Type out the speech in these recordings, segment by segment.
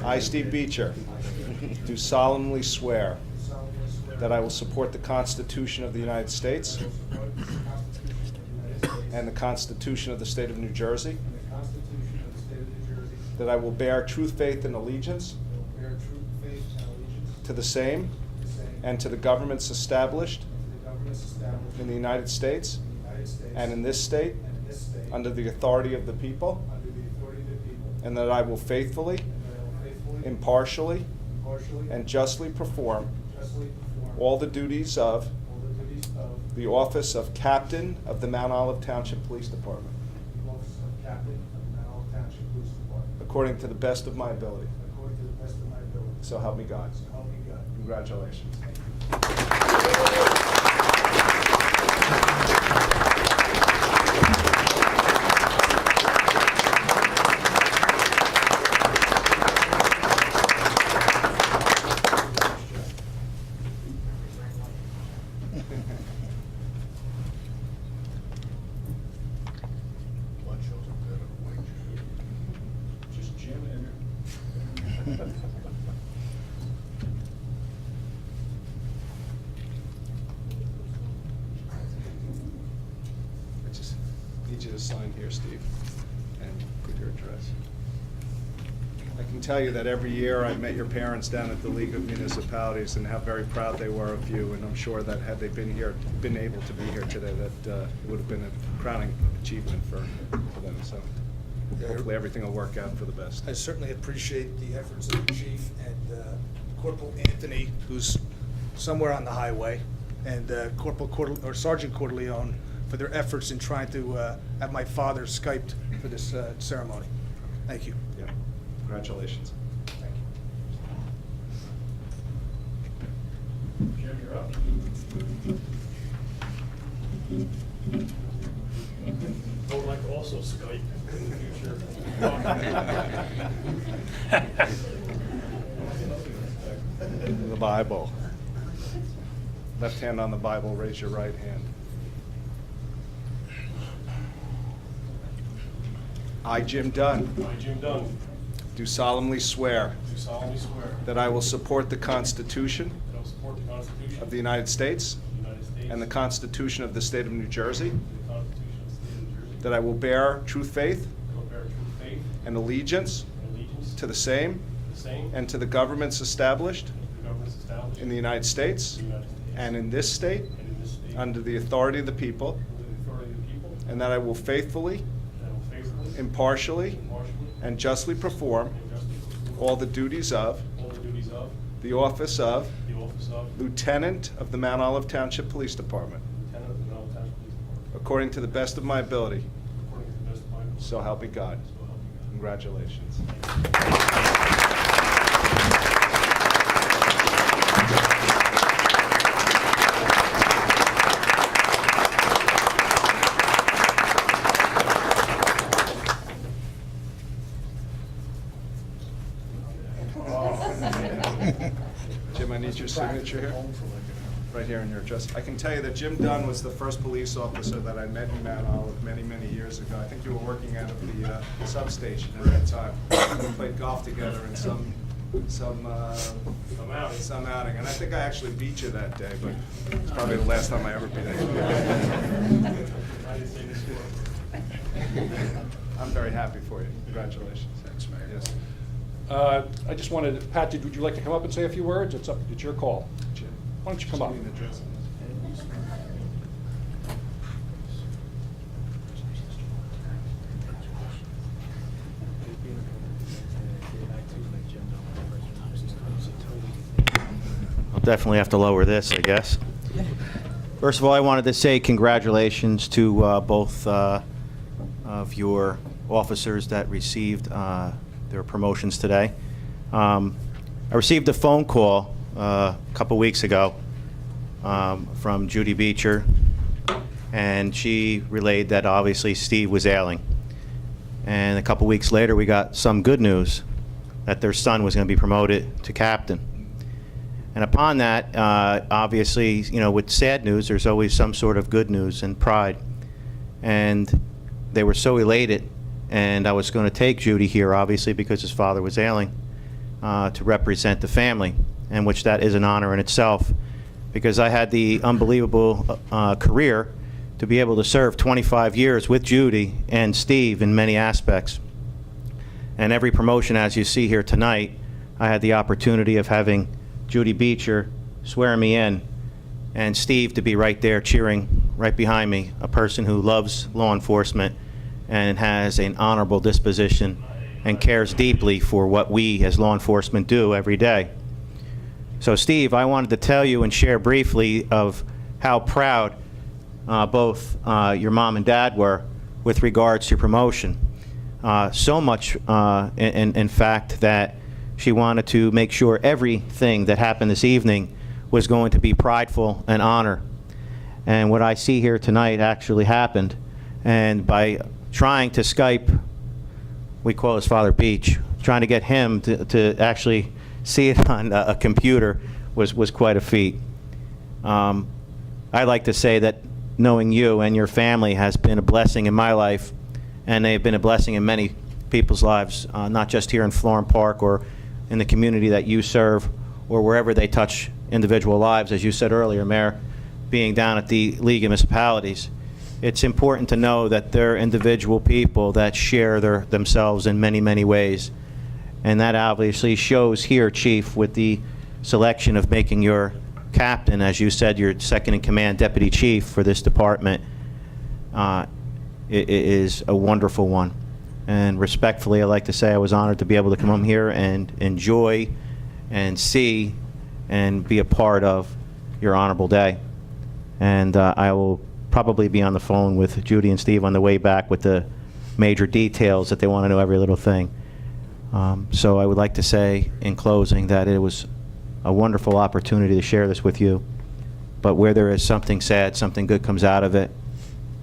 I, Steve Beecher, do solemnly swear that I will support the Constitution of the United States and the Constitution of the State of New Jersey, that I will bear true faith and allegiance to the same and to the governments established in the United States and in this state under the authority of the people, and that I will faithfully, impartially, and justly perform all the duties of the office of Captain of the Mount Olive Township Police Department, according to the best of my ability. So help me God. Congratulations. Just Jim and I just need you to sign here, Steve, and put your address. I can tell you that every year I met your parents down at the League of Municipalities and how very proud they were of you, and I'm sure that had they been able to be here today, that it would have been a crowning achievement for them. So hopefully everything will work out for the best. I certainly appreciate the efforts of the chief and Corporal Anthony, who's somewhere on the highway, and Sergeant Corleone for their efforts in trying to have my father Skyped for this ceremony. Thank you. Yeah. Congratulations. Thank you. Jim, you're up. I would like to also Skype in the future. The Bible. Left hand on the Bible, raise your right hand. I, Jim Dunn, I, Jim Dunn, do solemnly swear do solemnly swear that I will support the Constitution that I will support the Constitution of the United States of the United States and the Constitution of the State of New Jersey, and the Constitution of the State of New Jersey, that I will bear true faith I will bear true faith and allegiance and allegiance to the same to the same and to the governments established and to the governments established in the United States in the United States and in this state and in this state under the authority of the people, under the authority of the people, and that I will faithfully, and I will faithfully, impartially, impartially, and justly perform and justly perform all the duties of all the duties of the office of the office of Lieutenant of the Mount Olive Township Police Department, Lieutenant of the Mount Olive Township Police Department, according to the best of my ability. according to the best of my ability. So help me God. So help me God. Congratulations. Jim, I need your signature here. Right here in your address. I can tell you that Jim Dunn was the first police officer that I met in Mount Olive many, many years ago. I think you were working out of the substation at that time. We played golf together in some outing. And I think I actually beat you that day, but it's probably the last time I ever beat you. I didn't say this before. I'm very happy for you. Congratulations. Thanks, Mayor. Yes. I just wanted, Pat, would you like to come up and say a few words? It's your call. Jim. Why don't you come up? Just need an address on this. I'll definitely have to lower this, I guess. First of all, I wanted to say congratulations to both of your officers that received their promotions today. I received a phone call a couple weeks ago from Judy Beecher, and she relayed that obviously Steve was ailing. And a couple weeks later, we got some good news that their son was going to be promoted to captain. And upon that, obviously, you know, with sad news, there's always some sort of good news and pride. And they were so elated, and I was going to take Judy here, obviously, because his father was ailing. to represent the family, and which that is an honor in itself, because I had the unbelievable career to be able to serve 25 years with Judy and Steve in many aspects. And every promotion, as you see here tonight, I had the opportunity of having Judy Beecher swear me in, and Steve to be right there cheering right behind me, a person who loves law enforcement and has an honorable disposition and cares deeply for what we as law enforcement do every day. So Steve, I wanted to tell you and share briefly of how proud both your mom and dad were with regards to promotion. So much, in fact, that she wanted to make sure everything that happened this evening was going to be prideful and honor. And what I see here tonight actually happened. And by trying to Skype, we call his father Beach, trying to get him to actually see it on a computer was quite a feat. I like to say that knowing you and your family has been a blessing in my life, and they've been a blessing in many people's lives, not just here in Florham Park or in the community that you serve, or wherever they touch individual lives, as you said earlier, Mayor, being down at the League of Municipalities. It's important to know that they're individual people that share themselves in many, many ways. And that obviously shows here, Chief, with the selection of making your captain, as you said, your second-in-command deputy chief for this department. It is a wonderful one. And respectfully, I'd like to say I was honored to be able to come home here and enjoy and see and be a part of your honorable day. And I will probably be on the phone with Judy and Steve on the way back with the major details that they want to know every little thing. So I would like to say in closing that it was a wonderful opportunity to share this with you. But where there is something sad, something good comes out of it.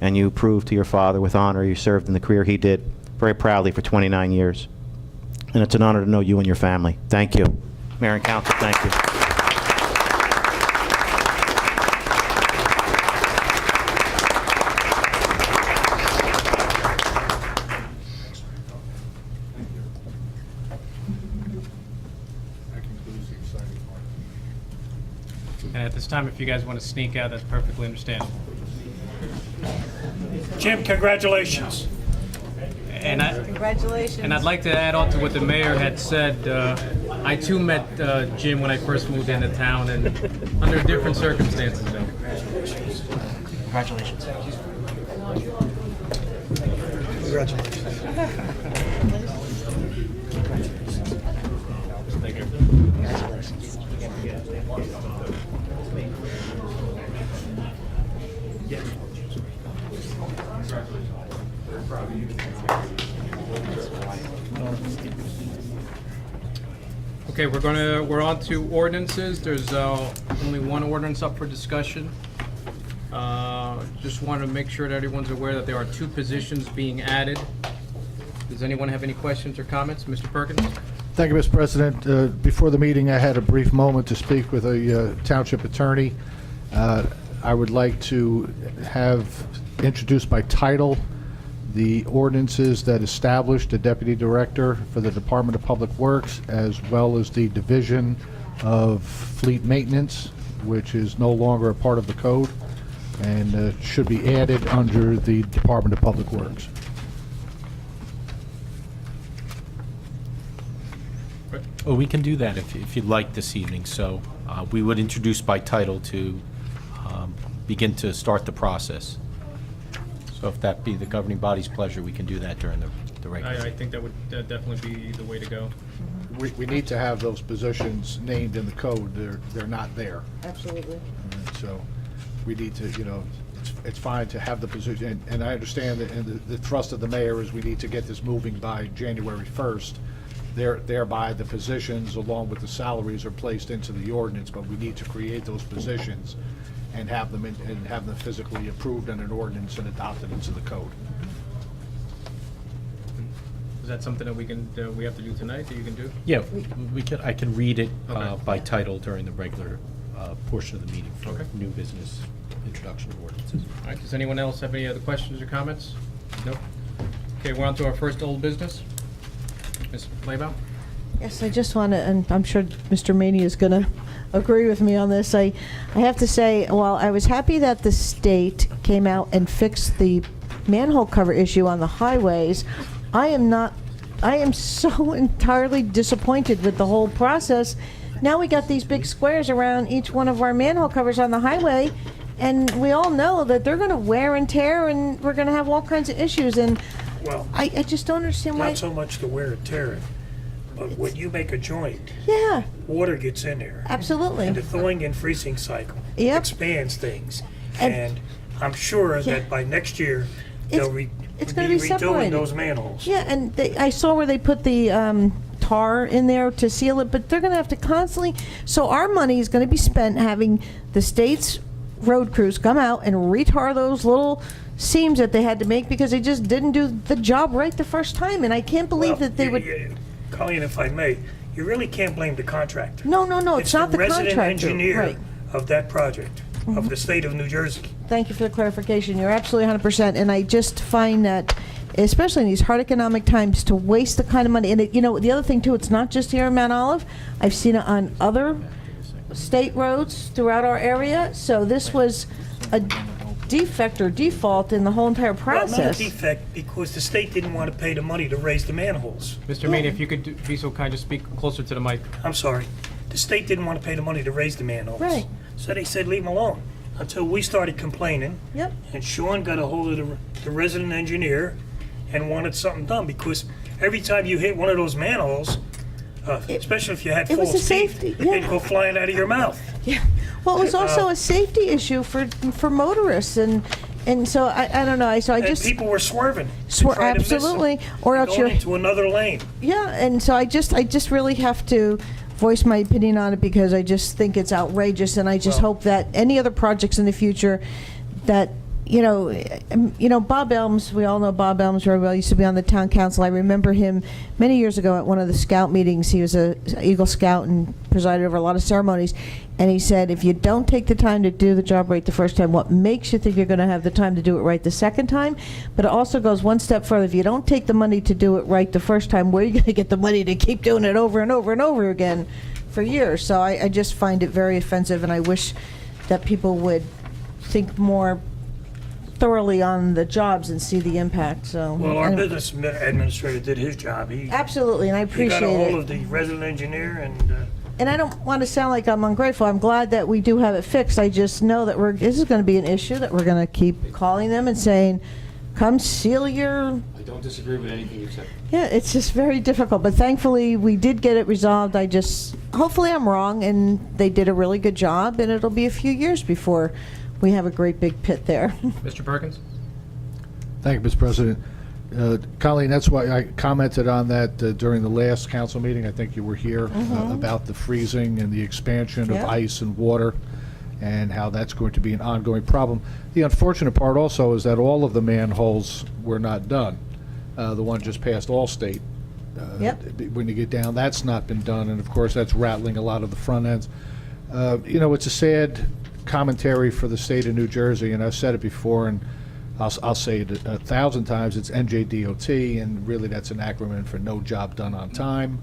And you proved to your father with honor you served in the career he did very proudly for 29 years. And it's an honor to know you and your family. Thank you. Mayor and Council, thank you. That concludes the exciting part. And at this time, if you guys want to sneak out, that's perfectly understandable. Jim, congratulations. Congratulations. And I'd like to add on to what the mayor had said. I too met Jim when I first moved into town, and under different circumstances, though. Congratulations. Thank you. Okay, we're on to ordinances. There's only one ordinance up for discussion. Just want to make sure that everyone's aware that there are 2 positions being added. Does anyone have any questions or comments? Mr. Perkins? Thank you, Mr. President. Before the meeting, I had a brief moment to speak with a township attorney. I would like to have introduced by title the ordinances that established the deputy director for the Department of Public Works, as well as the Division of Fleet Maintenance, which is no longer a part of the code and should be added under the Department of Public Works. Well, we can do that if you'd like this evening. So we would introduce by title to begin to start the process. So if that be the governing body's pleasure, we can do that during the regular. I think that would definitely be the way to go. We need to have those positions named in the code. They're not there. Absolutely. So we need to, it's fine to have the position, and I understand that, and the thrust of the mayor is we need to get this moving by January 1st. Thereby, the positions, along with the salaries, are placed into the ordinance, but we need to create those positions and have them physically approved in an ordinance and adopted into the code. Is that something that we have to do tonight, that you can do? Yeah, I can read it Okay. by title during the regular portion of the meeting for Okay. new business introduction of ordinances. All right, does anyone else have any other questions or comments? Nope. Okay, we're on to our first old business. Ms. Flaybaugh? Yes, I just want to, and I'm sure Mr. Maney is going to agree with me on this. I have to say, while I was happy that the state came out and fixed the manhole cover issue on the highways, I am so entirely disappointed with the whole process. Now we got these big squares around each one of our manhole covers on the highway, and we all know that they're going to wear and tear, and we're going to have all kinds of issues. And Well, I just don't understand why. not so much the wear and tear, but when you make a joint, Yeah, water gets in there. absolutely. And the thawing and freezing cycle Yep. expands things. And- And I'm sure Yeah. that by next year, It's- they'll be it's gonna be redoing separated. those manholes. Yeah, and I saw where they put the tar in there to seal it, but they're going to have to constantly. So our money is going to be spent having the state's road crews come out and retar those little seams that they had to make because they just didn't do the job right the first time. And I can't believe Well, that they would. Colleen, if I may, you really can't blame the contractor. No, it's not the resident contractor. engineer Right. of that project, of the state of New Jersey. Thank you for the clarification. You're absolutely 100%. And I just find that, especially in these hard economic times, to waste the kind of money. And, the other thing, too, it's not just here in Mount Olive. I've seen it on other state roads throughout our area. So this was a defect or default in the whole entire Well, process. not a defect, because the state didn't want to pay the money to raise the manholes. Mr. Maney, if you could be so kind, just speak closer to the mic. I'm sorry. The state didn't want to pay the money to raise the manholes. Right. So they said, leave them alone, until we started complaining. Yep. And Sean got a hold of the resident engineer and wanted something done, because every time you hit one of those manholes, especially if you had it was false a teeth, safety, it'd yeah. go flying out of your mouth. Yeah. Well, it was also a safety issue for motorists, and so I don't know. So I And just people were swerving. to Swer- try to miss them absolutely, or and else going you're- into another lane. yeah, and so I just really have to voice my opinion on it because I just think it's outrageous, and I just hope that any other projects in the future that. Bob Elms, we all know Bob Elms very well, used to be on the town council. I remember him many years ago at one of the scout meetings. He was a Eagle Scout and presided over a lot of ceremonies. And he said, if you don't take the time to do the job right the first time, what makes you think you're going to have the time to do it right the second time? But it also goes one step further. If you don't take the money to do it right the first time, where are you going to get the money to keep doing it over and over and over again for years? So I just find it very offensive, and I wish that people would think more thoroughly on the jobs and see the impact. So Well, our anyway. business administrator did his job. He Absolutely, and I he appreciate got a hold it. of the resident engineer, and And I don't want to sound like I'm ungrateful. I'm glad that we do have it fixed. I just know that this is going to be an issue that we're going to keep calling them and saying, come seal your. I don't disagree with anything you said. Yeah, it's just very difficult. But thankfully, we did get it resolved. Hopefully I'm wrong, and they did a really good job, and it'll be a few years before we have a great big pit there. Mr. Perkins? Thank you, Mr. President. Colleen, that's why I commented on that during the last council meeting. I think you were here about the freezing and the expansion of Yeah. ice and water and how that's going to be an ongoing problem. The unfortunate part also is that all of the manholes were not done. The one just past Allstate. Yep. When you get down, that's not been done, and of course, that's rattling a lot of the front ends. It's a sad commentary for the state of New Jersey, and I've said it before, and I'll say it 1,000 times. It's NJDOT, and really that's an acronym for no job done on time.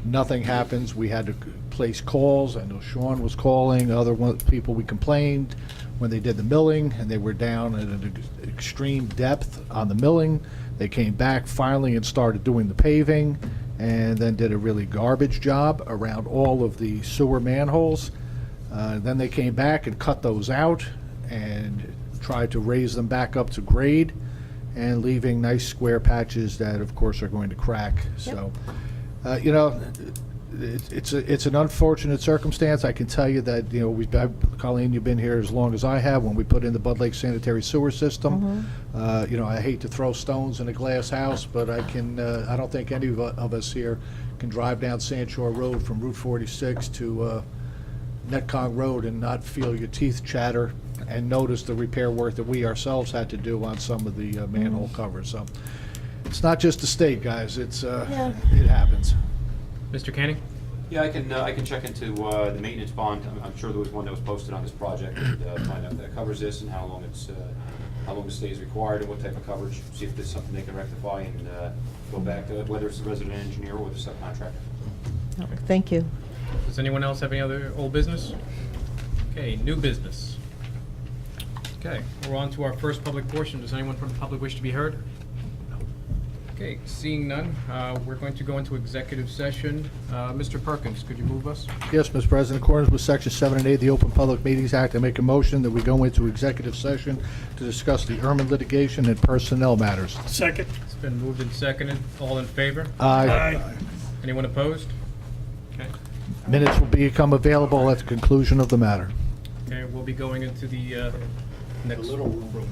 Nothing happens. We had to place calls. I know Sean was calling. Other people, we complained when they did the milling, and they were down at an extreme depth on the milling. They came back finally and started doing the paving, and then did a really garbage job around all of the sewer manholes. Then they came back and cut those out and tried to raise them back up to grade, and leaving nice square patches that, of course, are going to crack. So, it's an unfortunate circumstance. I can tell you that, Colleen, you've been here as long as I have. When we put in the Bud Lake sanitary sewer system, I hate to throw stones in a glass house, but I don't think any of us here can drive down Sand Shore Road from Route 46 to Netcong Road and not feel your teeth chatter and notice the repair work that we ourselves had to do on some of the manhole covers. So it's not just the state, guys. It happens. Mr. Canning? Yeah, I can check into the maintenance bond. I'm sure there was one that was posted on this project, and find out if that covers this and how long the stay is required and what type of coverage. See if there's something they can rectify and go back to whether it's the resident engineer or the subcontractor. Thank you. Does anyone else have any other old business? Okay, new business. Okay, we're on to our first public portion. Does anyone from the public wish to be heard? Okay, seeing none, we're going to go into executive session. Mr. Perkins, could you move us? Yes, Mr. President, in accordance with Section 7 and 8 of the Open Public Meetings Act, I make a motion that we go into executive session to discuss the Irma litigation and personnel matters. Second. It's been moved and seconded. All in favor? Aye. Anyone opposed? Okay. Minutes will become available at the conclusion of the matter. Okay, we'll be going into the next. The little room.